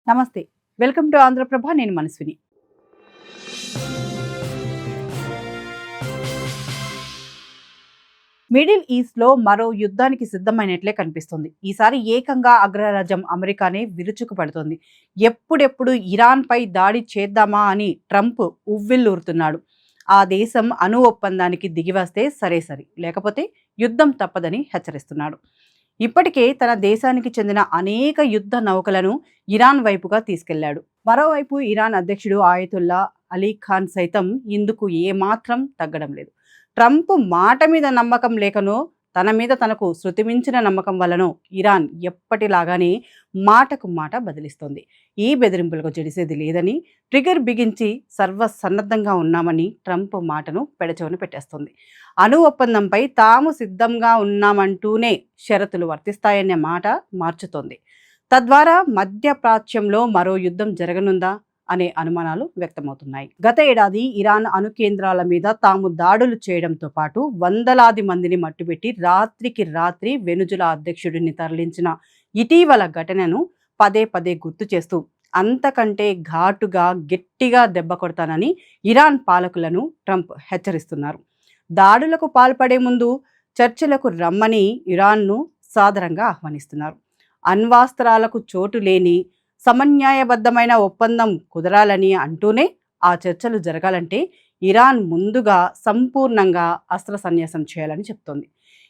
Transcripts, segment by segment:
నమస్తే. Welcome to Andhraprabha. నేను Manasvini. Middle ఈస్ట్‌లో మరో యుద్ధానికి సిద్ధమైనట్లే కనిపిస్తుంది. ఈసారి ఏకంగా అగ్రరాజ్యం అమెరికానే విరుచుకుపడుతోంది. ఎప్పుడెప్పుడు ఇరాన్‌పై దాడి చేద్దామా అని ట్రంప్ ఉవ్విళ్లూరుతున్నాడు. ఆ దేశం అణు ఒప్పందానికి దిగివస్తే సరే, లేకపోతే యుద్ధం తప్పదని హెచ్చరిస్తున్నాడు. ఇప్పటికే తన దేశానికి చెందిన అనేక యుద్ధ నౌకలను ఇరాన్ వైపుగా తీసుకెళ్లాడు. మరోవైపు ఇరాన్ అధ్యక్షుడు ఆయతుల్లా అలీ ఖాన్ సైతం ఇందుకు ఏమాత్రం తగ్గడం లేదు. ట్రంప్ మాట మీద నమ్మకం లేకనో, తన మీద తనకు శృతిమించిన నమ్మకం వల్లనో ఇరాన్ ఎప్పటిలాగానే మాటకు మాట బదిలిస్తోంది. ఈ బెదిరింపులకు జడిసేది లేదని, ట్రిగర్ బిగించి సర్వసన్నద్ధంగా ఉన్నామని ట్రంప్ మాటను పెడచెవిన పెట్టేస్తోంది. అణు ఒప్పందంపై తాము సిద్ధంగా ఉన్నామంటూనే షరతులు వర్తిస్తాయనే మాట మార్చుతోంది. తద్వారా మధ్యప్రాచ్యంలో మరో యుద్ధం జరగనుందా అనే అనుమానాలు వ్యక్తమవుతున్నాయి. గత ఏడాది ఇరాన్ అణు కేంద్రాల మీద తాము దాడులు చేయడంతో పాటు వందలాది మందిని మట్టుబెట్టి రాత్రికి రాత్రి వెనుజులా అధ్యక్షుడిని తరలించిన ఇటీవల ఘటనను పదే గుర్తు చేస్తూ అంతకంటే ఘాటుగా గట్టిగా దెబ్బ కొడతానని ఇరాన్ పాలకులను ట్రంప్ హెచ్చరిస్తున్నారు. దాడులకు పాల్పడే ముందు చర్చలకు రమ్మని ఇరాన్ను సాదరంగా ఆహ్వానిస్తున్నారు. అణ్వాస్త్రాలకు చోటు లేని సమన్యాయబద్ధమైన ఒప్పందం కుదరాలని అంటూనే ఆ చర్చలు జరగాలంటే ఇరాన్ ముందుగా సంపూర్ణంగా అస్త్ర సన్యాసం చేయాలని చెప్తోంది.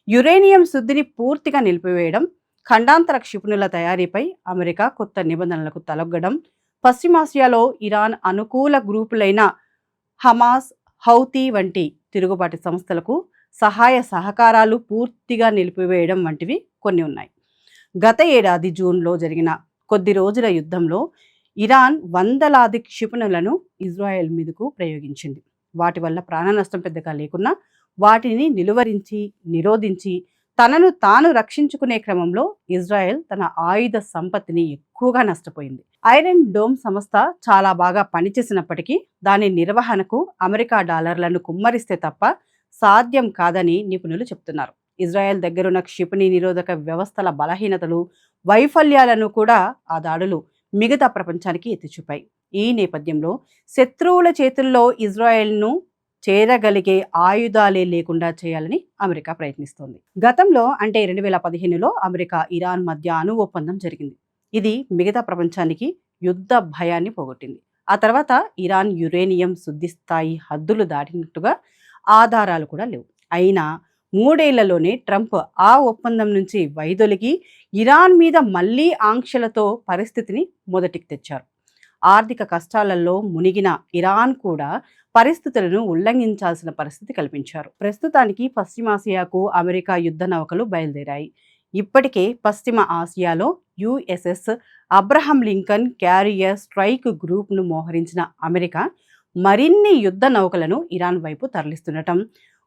యురేనియం శుద్ధిని పూర్తిగా నిలిపివేయడం, ఖండాంతర క్షిపణుల తయారీపై అమెరికా కొత్త నిబంధనలకు తలొగ్గడం, పశ్చిమాసియాలో ఇరాన్ అనుకూల గ్రూపులైన హమాస్, హౌతీ వంటి తిరుగుబాటు సంస్థలకు సహాయ సహకారాలు పూర్తిగా నిలిపివేయడం వంటివి కొన్ని ఉన్నాయి. గత ఏడాది జూన్లో జరిగిన కొద్ది రోజుల యుద్ధంలో ఇరాన్ వందలాది క్షిపణులను ఇజ్రాయెల్ మీదకు ప్రయోగించింది. వాటి వల్ల ప్రాణ నష్టం పెద్దగా లేకున్నా వాటిని నిరోధించి తనను తాను రక్షించుకునే క్రమంలో ఇజ్రాయెల్ తన ఆయుధ సంపత్తిని ఎక్కువగా నష్టపోయింది. ఐరన్ డోమ్ సంస్థ చాలా బాగా పనిచేసినప్పటికీ దాని నిర్వహణకు అమెరికా డాలర్లను కుమ్మరిస్తే తప్ప సాధ్యం కాదని నిపుణులు చెప్తున్నారు. ఇజ్రాయెల్ దగ్గరున్న క్షిపణి నిరోధక వ్యవస్థల బలహీనతలు, వైఫల్యాలను కూడా ఆ దాడులు మిగతా ప్రపంచానికి ఎత్తిచూపాయి. ఈ నేపథ్యంలో శత్రువుల చేతుల్లో ఇజ్రాయెల్ను చేరగలిగే ఆయుధాలే లేకుండా చేయాలని అమెరికా ప్రయత్నిస్తోంది. గతంలో అంటే 2015లో అమెరికా ఇరాన్ మధ్య అణు ఒప్పందం జరిగింది. ఇది మిగతా ప్రపంచానికి యుద్ధ భయాన్ని పోగొట్టింది. ఆ తర్వాత ఇరాన్ యురేనియం శుద్ధి స్థాయి హద్దులు దాటినట్టుగా ఆధారాలు కూడా లేవు. అయినా 3 ఏళ్లలోనే ట్రంప్ ఆ ఒప్పందం నుంచి వైదొలిగి ఇరాన్ మీద మళ్లీ ఆంక్షలతో పరిస్థితిని మొదటికి తెచ్చారు. ఆర్థిక కష్టాలలో మునిగిన ఇరాన్ కూడా పరిస్థితులను ఉల్లంఘించాల్సిన పరిస్థితి కల్పించారు. ప్రస్తుతానికి పశ్చిమాసియాకు అమెరికా యుద్ధ నౌకలు బయలుదేరాయి. ఇప్పటికే పశ్చిమ ఆసియాలో USS Abraham Lincoln carrier strike గ్రూప్ను మోహరించిన అమెరికా మరిన్ని యుద్ధ నౌకలను ఇరాన్ వైపు తరలిస్తుండటం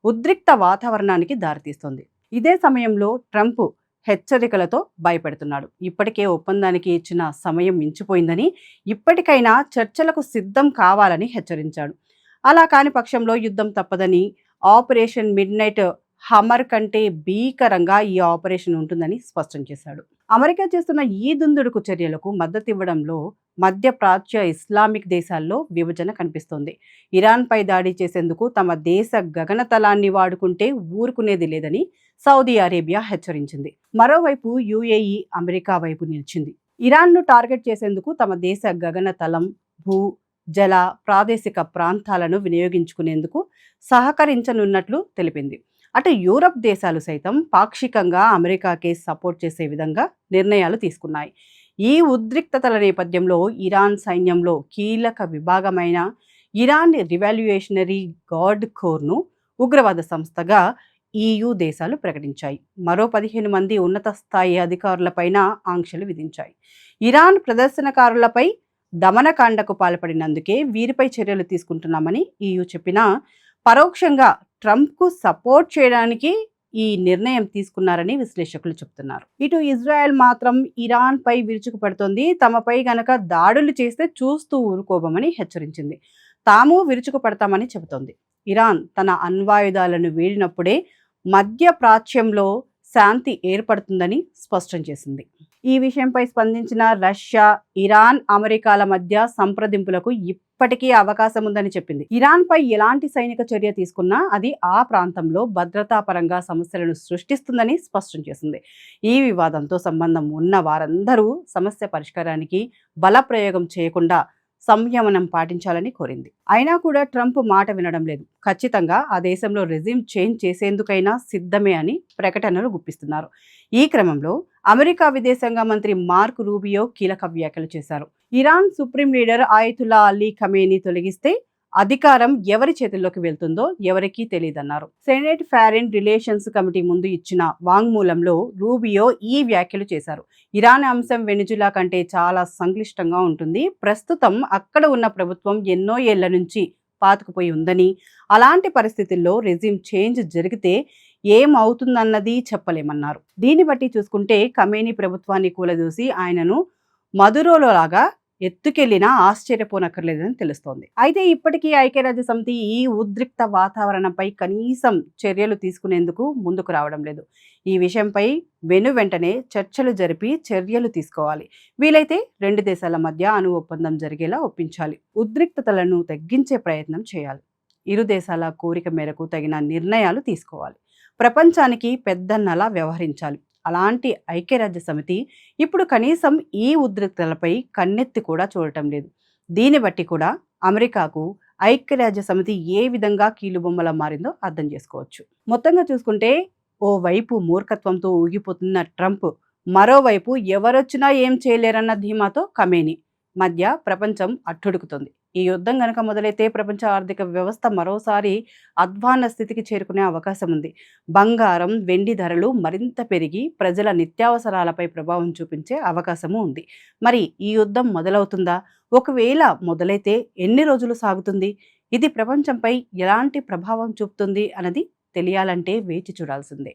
ఉద్రిక్త వాతావరణానికి దారితీస్తోంది. ఇదే సమయంలో ట్రంప్ హెచ్చరికలతో భయపెడుతున్నాడు. ఇప్పటికే ఒప్పందానికి ఇచ్చిన సమయం మించిపోయిందని, ఇప్పటికైనా చర్చలకు సిద్ధం కావాలని హెచ్చరించాడు. అలా కాని పక్షంలో యుద్ధం తప్పదని, ఆపరేషన్ మిడ్ నైట్ హమర్ కంటే భీకరంగా ఈ ఆపరేషన్ ఉంటుందని స్పష్టం చేశాడు. అమెరికా చేస్తున్న ఈ దుందుడుకు చర్యలకు మద్దతివ్వడంలో మధ్యప్రాచ్య ఇస్లామిక్ దేశాల్లో విభజన కనిపిస్తోంది. ఇరాన్పై దాడి చేసేందుకు తమ దేశ గగనతలాన్ని వాడుకుంటే ఊరుకునేది లేదని సౌదీ అరేబియా హెచ్చరించింది. మరోవైపు యుఏఈ అమెరికా వైపు నిలిచింది. ఇరాన్ను టార్గెట్ చేసేందుకు తమ దేశ గగనతలం, భూ, జల, ప్రాదేశిక ప్రాంతాలను వినియోగించుకునేందుకు సహకరించనున్నట్లు తెలిపింది. అటు యూరప్ దేశాలు సైతం పాక్షికంగా అమెరికాకే సపోర్ట్ చేసే విధంగా నిర్ణయాలు తీసుకున్నాయి. ఈ ఉద్రిక్తతల నేపథ్యంలో ఇరాన్ సైన్యంలో కీలక విభాగమైన ఇరాన్ రివాల్యుయేషనరీ గార్డ్ కోర్ను ఉగ్రవాద సంస్థగా EU దేశాలు ప్రకటించాయి. మరో 15 మంది ఉన్నత స్థాయి అధికారులపైన ఆంక్షలు విధించాయి. ఇరాన్ ప్రదర్శనకారులపై దమనకాండకు పాల్పడినందుకే వీరిపై చర్యలు తీసుకుంటున్నామని EU చెప్పినా పరోక్షంగా ట్రంప్కు సపోర్ట్ చేయడానికి ఈ నిర్ణయం తీసుకున్నారని విశ్లేషకులు చెబుతున్నారు. ఇటు ఇజ్రాయెల్ మాత్రం ఇరాన్పై విరుచుకుపడుతోంది. తమపై గనక దాడులు చేస్తే చూస్తూ ఊరుకోబమని హెచ్చరించింది. తాము విరుచుకుపడతామని చెబుతోంది. ఇరాన్ తన అణ్వాయుధాలను వీడినప్పుడే మధ్య ప్రాచ్యంలో శాంతి ఏర్పడుతుందని స్పష్టం చేసింది. ఈ విషయంపై స్పందించిన రష్యా, ఇరాన్, అమెరికాల మధ్య సంప్రదింపులకు ఇప్పటికీ అవకాశం ఉందని చెప్పింది. ఇరాన్ పై ఎలాంటి సైనిక చర్య తీసుకున్నా అది ఆ ప్రాంతంలో భద్రతాపరంగా సమస్యలను సృష్టిస్తుందని స్పష్టం చేసింది. ఈ వివాదంతో సంబంధం ఉన్న వారందరూ సమస్య పరిష్కారానికి బలప్రయోగం చేయకుండా సంయమనం పాటించాలని కోరింది. అయినా కూడా ట్రంప్ మాట వినడం లేదు. ఖచ్చితంగా ఆ దేశంలో రెజ్యూమ్ చేంజ్ చేసేందుకైనా సిద్ధమే అని ప్రకటనలు గుప్పిస్తున్నారు. ఈ క్రమంలో అమెరికా విదేశాంగ మంత్రి మార్క్ రూబియో కీలక వ్యాఖ్యలు చేశారు. Iran supreme leader ఆయతుల్లా Ali Khamenei తొలగిస్తే అధికారం ఎవరి చేతుల్లోకి వెళ్తుందో ఎవరికీ తెలియదన్నారు. సెనేట్ ఫారిన్ రిలేషన్స్ కమిటీ ముందు ఇచ్చిన వాంగ్మూలంలో రూబియో ఈ వ్యాఖ్యలు చేశారు. ఇరాన్ అంశం వెనిజులా కంటే చాలా సంక్లిష్టంగా ఉంటుంది. ప్రస్తుతం అక్కడ ఉన్న ప్రభుత్వం ఎన్నో ఏళ్ల నుంచి పాతుకుపోయి ఉందని, అలాంటి పరిస్థితుల్లో రెజ్యూమ్ చేంజ్ జరిగితే ఏమవుతుందన్నది చెప్పలేమన్నారు. దీన్ని బట్టి చూసుకుంటే ఖమేనీ ప్రభుత్వాన్ని కూలదూసి ఆయనను మదురోలో లాగా ఎత్తుకెళ్లినా ఆశ్చర్యపోనక్కర్లేదని తెలుస్తోంది. అయితే ఇప్పటికీ ఐక్యరాజ్య సమితి ఈ ఉద్రిక్త వాతావరణంపై కనీసం చర్యలు తీసుకునేందుకు ముందుకు రావడం లేదు. ఈ విషయంపై వెంటనే చర్చలు జరిపి చర్యలు తీసుకోవాలి. వీలైతే రెండు దేశాల మధ్య అణు ఒప్పందం జరిగేలా ఒప్పించాలి. ఉద్రిక్తతలను తగ్గించే ప్రయత్నం చేయాలి. ఇరు దేశాల కోరిక మేరకు తగిన నిర్ణయాలు తీసుకోవాలి. ప్రపంచానికి పెద్దన్నలా వ్యవహరించాలి. అలాంటి ఐక్యరాజ్య సమితి ఇప్పుడు కనీసం ఈ ఉద్రిక్తలపై కన్నెత్తి కూడా చూడటం లేదు. దీన్ని బట్టి కూడా అమెరికాకు ఐక్యరాజ్య సమితి ఏ విధంగా కీలుబొమ్మలా మారిందో అర్థం చేసుకోవచ్చు. మొత్తంగా చూసుకుంటే ఓవైపు మూర్ఖత్వంతో ఊగిపోతున్న ట్రంప్, మరోవైపు ఎవరొచ్చినా ఏం చేయలేరన్న ధీమాతో ఖమేనీ మధ్య ప్రపంచం అట్టుడుకుతుంది. ఈ యుద్ధం గనక మొదలైతే ప్రపంచ ఆర్థిక వ్యవస్థ మరోసారి అధ్వాన్న స్థితికి చేరుకునే అవకాశం ఉంది. బంగారం, వెండి ధరలు మరింత పెరిగి ప్రజల నిత్యావసరాలపై ప్రభావం చూపించే అవకాశము ఉంది. మరి ఈ యుద్ధం మొదలవుతుందా? ఒకవేళ మొదలైతే ఎన్ని రోజులు సాగుతుంది? ఇది ప్రపంచంపై ఎలాంటి ప్రభావం చూపుతుంది అన్నది తెలియాలంటే వేచి చూడాల్సిందే.